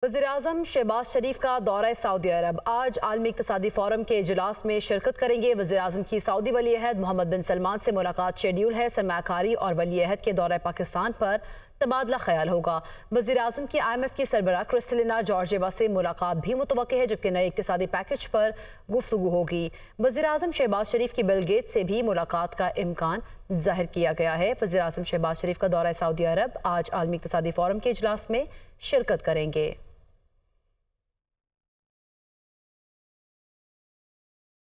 वज़ीर-ए-आज़म शहबाज शरीफ का दौरा सऊदी अरब। आज आलमी इक़्तिसादी फ़ोरम के इजलास में शिरकत करेंगे। वज़ीर-ए-आज़म की सऊदी वली-ए-अहद मोहम्मद बिन सलमान से मुलाकात शेड्यूल है। सरमायाकारी और वली-ए-अहद के दौरा पाकिस्तान पर तबादला ख्याल होगा। वज़ीर-ए-आज़म की IMF की सरबराह क्रिस्टलिना जॉर्जिएवा से मुलाकात भी मुतवक्किल है, जबकि नए इक़्तिसादी पैकेज पर गुफ्तगू होगी। वज़ीर-ए-आज़म शहबाज शरीफ की बिल गेट्स से भी मुलाकात का इम्कान जाहिर किया गया है। वज़ीर-ए-आज़म शहबाज शरीफ का दौरा सऊदी अरब। आज आलमी इक़्तिसादी फ़ोरम के इजलास में शिरकत करेंगे।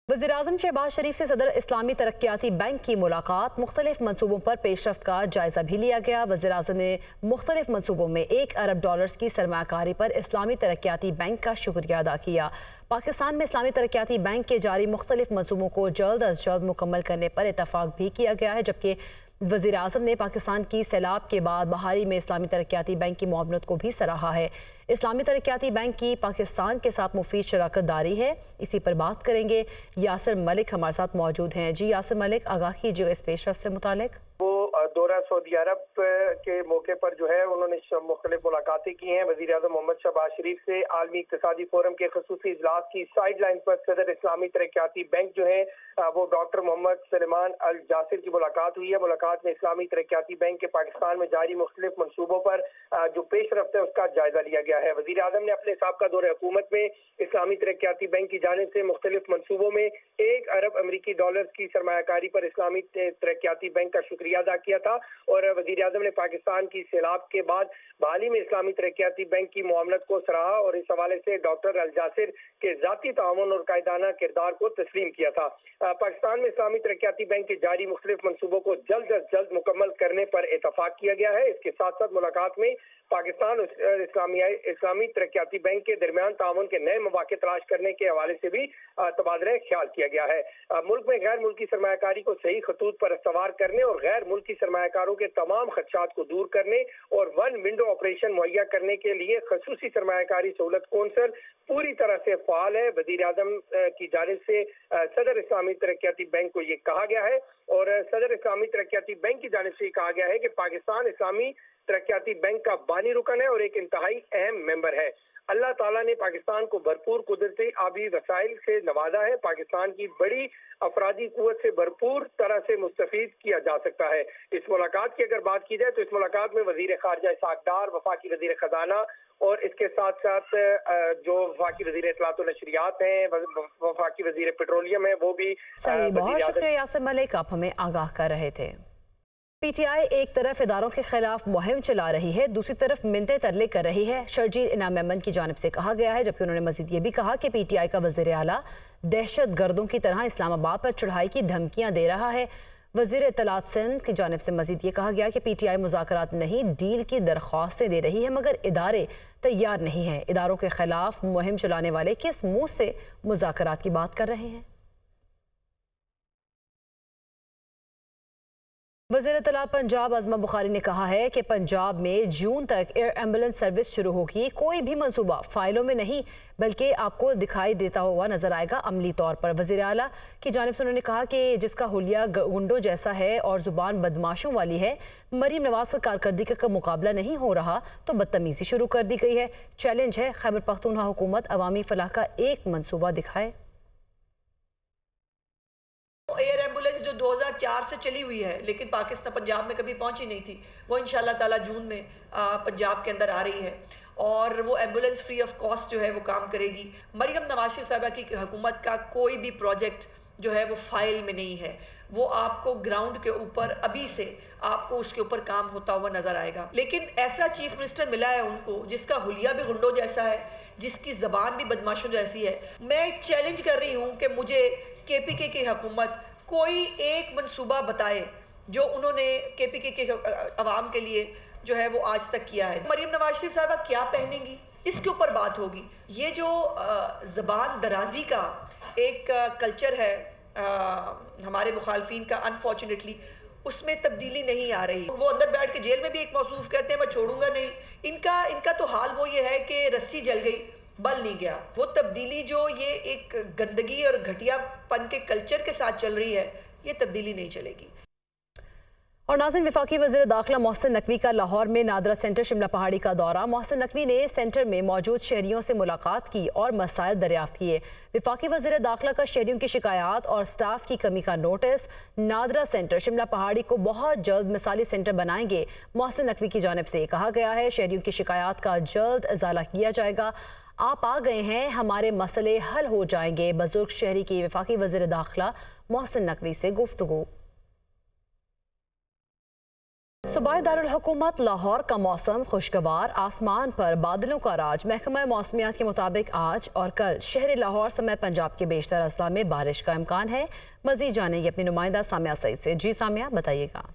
वज़ीर-ए-आज़म शहबाज शरीफ से सदर इस्लामी तरक्याती बैंक की मुलाकात। मुख्तलिफ मनसूबों पर पेशरफ्त का जायजा भी लिया गया। वज़ीर-ए-आज़म ने मुख्तलिफ मनसूबों में $1 अरब की सरमायाकारी पर इस्लामी तरक्याती बैंक का शुक्रिया अदा किया। पाकिस्तान में इस्लामी तरक्याती बैंक के जारी मुख्तलिफ मनसूबों को जल्द अज जल्द मुकम्मल करने पर इतफाक भी किया गया है, जबकि वज़ीर-ए-आज़म ने पाकिस्तान की सैलाब के बाद बहाली में इस्लामी तरक्याती बैंक की मुआवनत को भी सराहा है। इस्लामी तरक्याती बैंक की पाकिस्तान के साथ मुफीद शराकत दारी है, इसी पर बात करेंगे। यासिर मलिक हमारे साथ मौजूद हैं। जी यासिर मलिक, आगाह कीजिए इस पेशरफ से मुतालिक। दौरा सऊदी अरब के मौके पर जो है उन्होंने मुख्तलिफ मुलाकातें की हैं। वज़ीर-ए-आज़म मोहम्मद शहबाज शरीफ से आलमी इक़्तिसादी फ़ोरम के ख़ुसूसी इजलास की साइड लाइन पर सदर इस्लामी तरक्याती बैंक जो है वो डॉक्टर मोहम्मद सलेमान अल जासिर की मुलाकात हुई है। मुलाकात में इस्लामी तरक्याती बैंक के पाकिस्तान में जारी मुख्तलिफ मनसूबों पर जो पेश रफ्त है उसका जायजा लिया गया है। वज़ीर-ए-आज़म ने अपने साबिक़ा दौरे हुकूमत में इस्लामी तरक्याती बैंक की जानिब से मुख्तलिफ मनसूबों में $1 अरब की सरमायाकारी पर इस्लामी तरक्याती बैंक का शुक्रिया अदा किया था। और वज़ीर-ए-आज़म ने पाकिस्तान की सैलाब के बाद बहाली में इस्लामी तरक्याती बैंक की मुआवनत को सराहा और इस हवाले से डॉक्टर अल जासिर के ज़ाती ताउन और कायदाना किरदार को तस्लीम किया था। पाकिस्तान में इस्लामी तरक्याती बैंक के जारी मुख्तलिफ मनसूबों को जल्द अज जल्द मुकम्मल करने पर इतफाक किया गया है। इसके साथ साथ मुलाकात में पाकिस्तान और इस्लामी तरक्याती बैंक के दरमियान ताउन के नए मौके तलाश करने के हवाले से भी तबादला ख्याल किया गया है। मुल्क में गैर मुल्की सरमायाकारी को सही खतूत पर सवार करने और गैर मुल्की सरमायाकारों के तमाम खदशात को दूर करने और वन विंडो ऑपरेशन मुहैया करने के लिए खसूसी सरमायाकारी सहूलत कौंसल पूरी तरह से फाल है। वज़ीर-ए-आज़म की जानिब से सदर इस्लामी तरक्याती बैंक को ये कहा गया है और सदर इस्लामी तरक्याती बैंक की जानिब से कहा गया है कि पाकिस्तान इस्लामी तरक्याती बैंक का बानी रुकन है और एक इंतहाई अहम मेंबर है। अल्लाह ताला ने पाकिस्तान को भरपूर कुदरती आबी वसाइल से नवाजा है। पाकिस्तान की बड़ी अफरादी कुव्वत से भरपूर तरह से मुस्तफीद किया जा सकता है। इस मुलाकात की अगर बात की जाए तो इस मुलाकात में वजीर खारजा इसहाक डार, वफाकी वजीर खजाना और इसके साथ साथ जो वफाकी वजीर इत्तलात व नशरियात हैं, वफाकी वजीर पेट्रोलियम है, वो भी सही। बहुत शुक्रिया यासिर मलिक, आप हमें आगाह कर रहे थे। PTI एक तरफ इदारों के खिलाफ मुहिम चला रही है, दूसरी तरफ मिन्नतें तरले कर रही है, शर्जील इनाम मेमन की जानिब से कहा गया है। जबकि उन्होंने मजीद ये भी कहा कि PTI का वज़ीर आला दहशत गर्दों की तरह इस्लामाबाद पर चढ़ाई की धमकियां दे रहा है। वज़ीर इत्तलात सिंध की जानिब से मजीद ये कहा गया कि PTI मुज़ाकरात नहीं, डील की दरख्वास्तें दे रही है, मगर इदारे तैयार नहीं हैं। इदारों के खिलाफ मुहिम चलाने वाले किस मुँह से मुज़ाकरात की बात कर रहे हैं? वज़ीर इत्तलात पंजाब अज़मा बुखारी ने कहा है कि पंजाब में जून तक एयर एम्बुलेंस सर्विस शुरू होगी। कोई भी मंसूबा फाइलों में नहीं बल्कि आपको दिखाई देता हुआ नजर आएगा अमली तौर पर। वज़ीर आला की जानिब से उन्होंने कहा कि जिसका हुलिया गुंडों जैसा है और ज़ुबान बदमाशों वाली है, मरीम नवाज का कारकर्दगी का मुकाबला नहीं हो रहा तो बदतमीज़ी शुरू कर दी गई है। चैलेंज है खैबर पख्तूनख्वा हुकूमत अवामी फलाह का एक मनसूबा दिखाए। एयर एम्बुलेंस जो 2004 से चली हुई है लेकिन पाकिस्तान पंजाब में कभी पहुंची नहीं थी, वो इंशाल्लाह ताला जून में पंजाब के अंदर आ रही है और वो एम्बुलेंस फ्री ऑफ कॉस्ट जो है वो काम करेगी। मरियम नवाज साहिबा की हुकूमत का कोई भी प्रोजेक्ट जो है वो फाइल में नहीं है, वो आपको ग्राउंड के ऊपर अभी से आपको उसके ऊपर काम होता हुआ नजर आएगा। लेकिन ऐसा चीफ मिनिस्टर मिला है उनको जिसका हुलिया भी गुंडों जैसा है, जिसकी जबान भी बदमाशों जैसी है। मैं चैलेंज कर रही हूँ कि मुझे KPK की हुकूमत कोई एक मंसूबा बताए जो उन्होंने KPK के अवाम के लिए जो है वो आज तक किया है। मरियम नवाज शरीफ साहबा क्या पहनेंगी इसके ऊपर बात होगी। ये जो ज़बान दराजी का एक कल्चर है हमारे मुखालफिन का, अनफॉर्चुनेटली उसमें तब्दीली नहीं आ रही। वो अंदर बैठ के जेल में भी एक मौसूफ कहते हैं मैं छोड़ूंगा नहीं। इनका तो हाल वो ये है कि रस्सी जल गई बल नहीं गया। वो तब्दीली जो ये एक गंदगी और घटियापन के कल्चर के साथ चल रही है, ये तब्दीली नहीं चलेगी। और नाज़रीन, वफाकी वज़ीर दाखिला मोहसिन नकवी का लाहौर में नादरा सेंटर शिमला पहाड़ी का दौरा। मोहसिन नकवी ने सेंटर में मौजूद शहरियों से मुलाकात की और मसाइल दरियाफ्त किए। वफाकी वज़ीर दाखिला का शहरियों की शिकायत और स्टाफ की कमी का नोटिस। नादरा सेंटर शिमला पहाड़ी को बहुत जल्द मिसाली सेंटर बनाएंगे। मोहसिन नकवी की जानिब से कहा गया है शहरियों की शिकायत का जल्द इजाला किया जाएगा। आप आ गए हैं, हमारे मसले हल हो जाएंगे। बुजुर्ग शहरी की वफाकी वज़ीर दाखिला मोहसिन नकवी से गुफ्तगू। सूबाई दारुल हुकूमत लाहौर का मौसम खुशगवार, आसमान पर बादलों का राज। महकमा मौसमियात के मुताबिक आज और कल शहर लाहौर समेत पंजाब के बेशतर अजला में बारिश का इम्कान है। मजीद जानेंगे अपनी नुमाइंदा सामिया सईद से। जी सामिया, बताइएगा।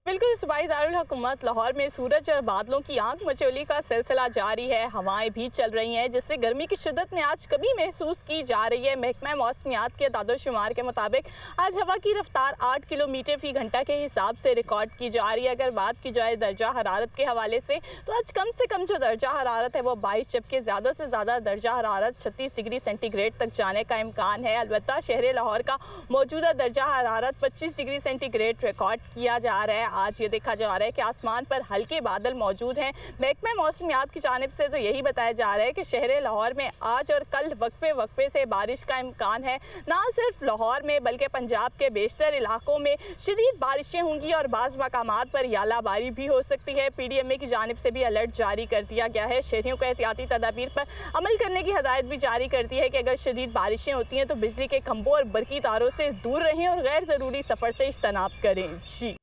बिल्कुल, सूबाई दारुल हुकूमत लाहौर में सूरज और बादलों की आंख मचोली का सिलसिला जारी है। हवाएं भी चल रही हैं, जिससे गर्मी की शिद्दत में आज कभी महसूस की जा रही है। महकमा मौसमियात के दादोशुमार के मुताबिक आज हवा की रफ्तार 8 किलोमीटर फी घंटा के हिसाब से रिकॉर्ड की जा रही है। अगर बात की जाए दर्जा हरारत के हवाले से, तो आज कम से कम जो दर्जा हरारत है वो 22, जबकि ज़्यादा से ज़्यादा दर्जा हरारत 36 डिग्री सेंटीग्रेड तक जाने का इम्कान है। अलबत्ता शहर लाहौर का मौजूदा दर्जा हरारत 25 डिग्री सेंटीग्रेड रिकॉर्ड किया जा रहा है। आज ये देखा जा रहा है कि आसमान पर हल्के बादल मौजूद हैं। महकमा मौसमियात की जानिब से तो यही बताया जा रहा है कि शहर लाहौर में आज और कल वक्फे से बारिश का इम्कान है। ना सिर्फ लाहौर में बल्कि पंजाब के बेशतर इलाकों में शदीद बारिशें होंगी और बाज़ मकामात पर यालाबारी भी हो सकती है। PDMA की जानिब से भी अलर्ट जारी कर दिया गया है। शहरियों को एहतियाती तदाबीर पर अमल करने की हदायत भी जारी कर दी है कि अगर शदीद बारिशें होती हैं तो बिजली के खंभों और बरकी तारों से दूर रहें और गैर ज़रूरी सफ़र से इज्तनाब करें। जी।